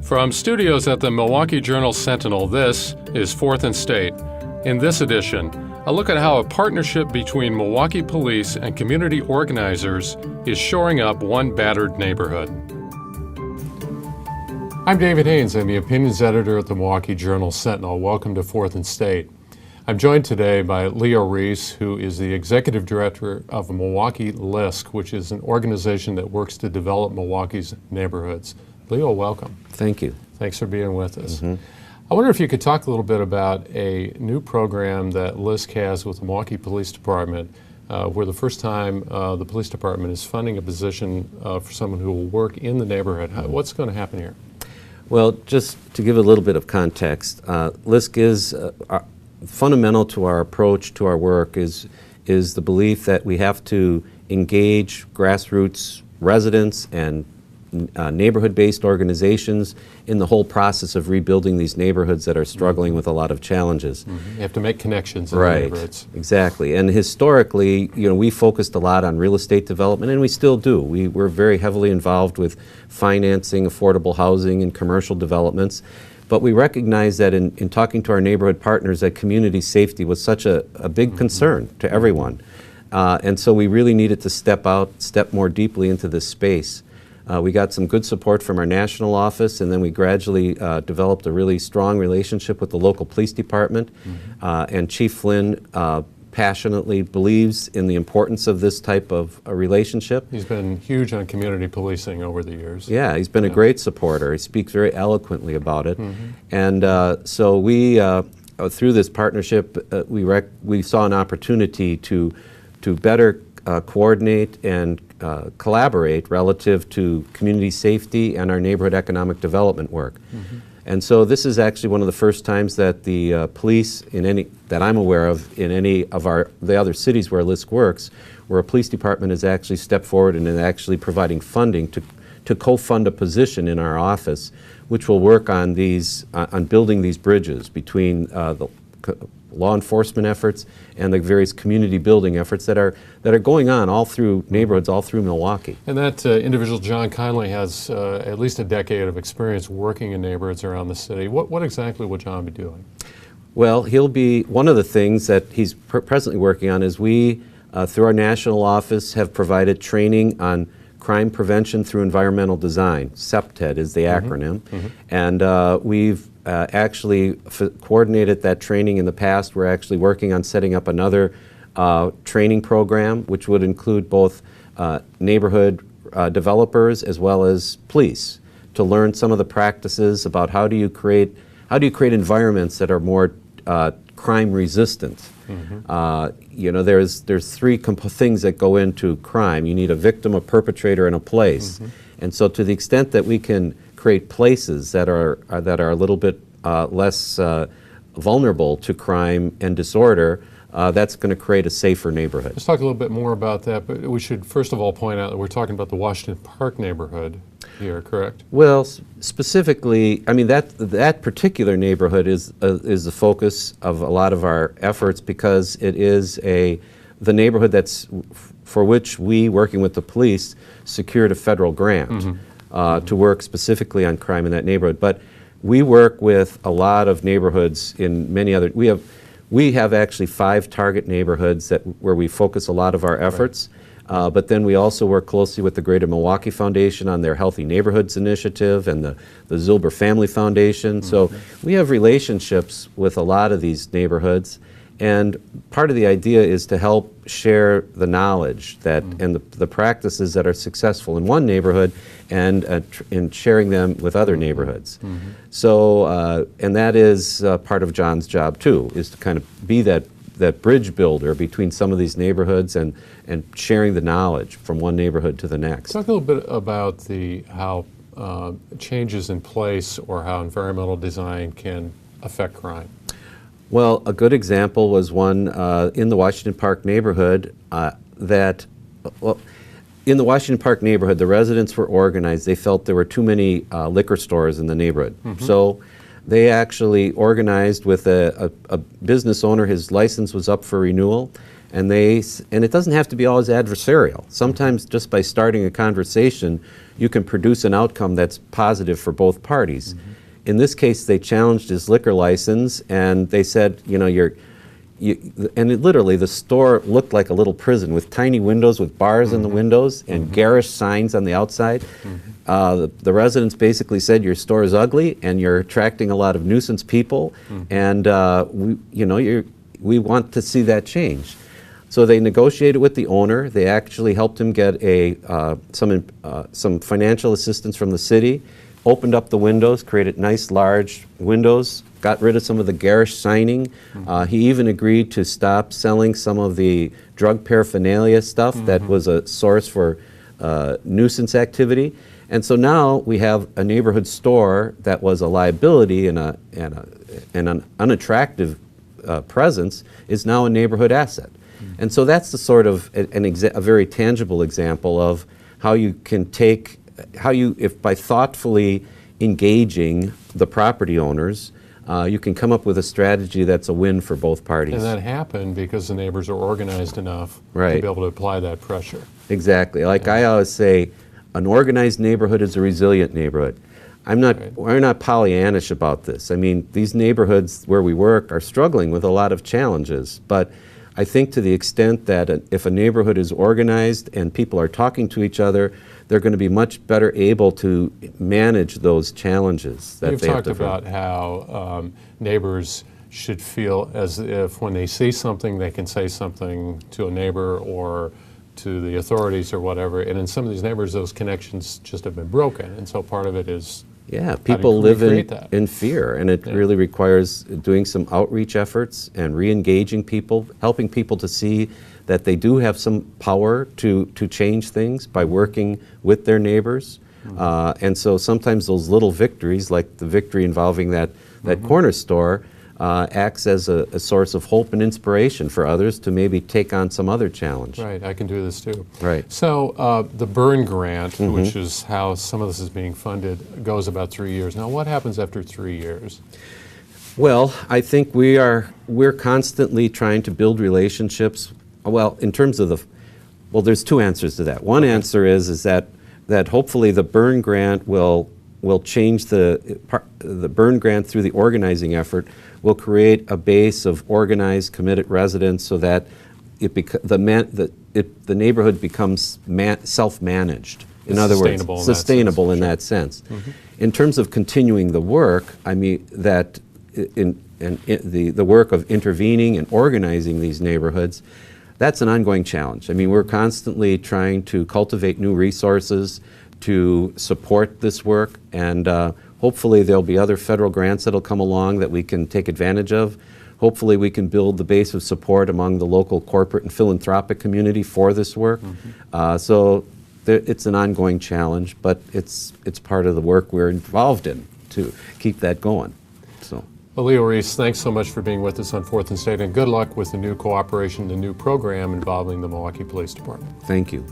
From studios at the Milwaukee Journal-Sentinel, this is Fourth and State. In this edition, a look at how a partnership between Milwaukee police and community organizers is shoring up one battered neighborhood. I'm David Haynes. I'm the opinions editor at the Milwaukee Journal-Sentinel. Welcome to Fourth and State. I'm joined today by Ries, who is the executive director of Milwaukee LISC, which is an organization that works to develop Milwaukee's neighborhoods. Leo, welcome. Thank you. Thanks for being with us. I wonder if you could talk a little bit about a new program that LISC has with the Milwaukee Police Department, where the first time the police department is funding a position for someone who will work in the neighborhood. What's going to happen here? Well, just to give a little bit of context, LISC is fundamental to our approach to our work is the belief that we have to engage grassroots residents and neighborhood-based organizations in the whole process of rebuilding these neighborhoods that are struggling with a lot of challenges. You have to make connections in the neighborhoods. Exactly. And historically, we focused a lot on real estate development, and we still do. We're very heavily involved with financing affordable housing and commercial developments. But we recognize that in talking to our neighborhood partners that community safety was such a big concern to everyone. And so we really needed to step more deeply into this space. We got some good support from our national office, and then we gradually developed a really strong relationship with the local police department. And Chief Flynn passionately believes in the importance of this type of a relationship. He's been huge on community policing over the years. Yeah, he's been a great supporter. He speaks very eloquently about it. And so we, through this partnership, we saw an opportunity to better coordinate and collaborate relative to community sapety and our neighborhood economic development work. And so this is actually one of the first times that the police, that I'm aware of, in any of the other cities where LISC works, where a police department has actually stepped forward and is actually providing funding to co-fund a position in our office, which will work on building these bridges between the law enforcement efforts and the various community building efforts that are going on all through neighborhoods, all through Milwaukee. And that individual, John Conley, has at least a decade of experience working in neighborhoods around the city. What exactly will John be doing? Well, one of the things that he's presently working on is we, through our national office, have provided training on crime prevention through environmental design. CPTED is the acronym. And we've actually coordinated that training in the past. We're actually working on setting up another training program, which would include both neighborhood developers as well as police, to learn some of the practices about how do you create environments that are more crime resistant. There's three things that go into crime. You need a victim, a perpetrator, and a place. And so to the extent that we can create places that are a little bit less vulnerable to crime and disorder, that's going to create a safer neighborhood. Let's talk a little bit more about that, but we should first of all point out that we're talking about the Washington Park neighborhood here, correct? Well, specifically, I mean, that particular neighborhood is the focus of a lot of our efforts because it is the neighborhood for which we, working with the police, secured a federal grant to work specifically on crime in that neighborhood. But we work with a lot of neighborhoods in many other. We have actually 5 target neighborhoods where we focus a lot of our efforts. But then we also work closely with the Greater Milwaukee Foundation on their Healthy Neighborhoods Initiative and the Zilber Family Foundation. So we have relationships with a lot of these neighborhoods. And part of the idea is to help share the knowledge and the practices that are successful in one neighborhood and in sharing them with other neighborhoods. So, and that is part of John's job too, is to kind of be that bridge builder between some of these neighborhoods and sharing the knowledge from one neighborhood to the next. Talk a little bit about how changes in place or how environmental design can affect crime. Well, a good example was one in the Washington Park neighborhood in the Washington Park neighborhood, the residents were organized. They felt there were too many liquor stores in the neighborhood. So they actually organized with a business owner. His license was up for renewal, And it doesn't have to be always adversarial. Sometimes just by starting a conversation, you can produce an outcome that's positive for both parties. In this case, they challenged his liquor license, and they said, literally the store looked like a little prison with tiny windows with bars in the windows and garish signs on the outside. The residents basically said your store is ugly and you're attracting a lot of nuisance people, and we want to see that change. So they negotiated with the owner. They actually helped him get some financial assistance from the city, opened up the windows, created nice large windows, got rid of some of the garish signing. He even agreed to stop selling some of the drug paraphernalia stuff that was a source for nuisance activity. And so now we have a neighborhood store that was a liability and an unattractive presence is now a neighborhood asset. And so that's the sort of a very tangible example of how you can take, if by thoughtfully engaging the property owners, you can come up with a strategy that's a win for both parties. And that happened because the neighbors are organized enough to be able to apply that pressure. Exactly. Like I always say, an organized neighborhood is a resilient neighborhood. We're not Pollyannish about this. I mean, these neighborhoods where we work are struggling with a lot of challenges, but I think to the extent that if a neighborhood is organized and people are talking to each other, they're going to be much better able to manage those challenges that You've they have talked about how neighbors should feel as if when they see something, they can say something to a neighbor or to the authorities or whatever. And in some of these neighborhoods, those connections just have been broken. And so part of it is people live in fear, and it really requires doing some outreach efforts and re-engaging people, helping people to see that they do have some power to change things by working with their neighbors. And so sometimes those little victories, like the victory involving that corner store, acts as a source of hope and inspiration for others to maybe take on some other challenge. Right, I can do this too. Right. So the Burn Grant, which is how some of this is being funded, goes about 3 years. Now what happens after 3 years? Well, I think we're constantly trying to build relationships. Well, in terms of there's two answers to that. One answer is that hopefully the Burn Grant will change the Burn Grant through the organizing effort will create a base of organized, committed residents so that the neighborhood becomes self-managed. In other words, sustainable in that sense. In terms of continuing the work, I mean that the work of intervening and organizing these neighborhoods, that's an ongoing challenge. I mean, we're constantly trying to cultivate new resources to support this work, and hopefully there'll be other federal grants that'll come along that we can take advantage of. Hopefully we can build the base of support among the local corporate and philanthropic community for this work. So it's an ongoing challenge, but it's part of the work we're involved in to keep that going. So. Well, Leo Ries, thanks so much for being with us on 4th and State, and good luck with the new cooperation, the new program involving the Milwaukee Police Department. Thank you.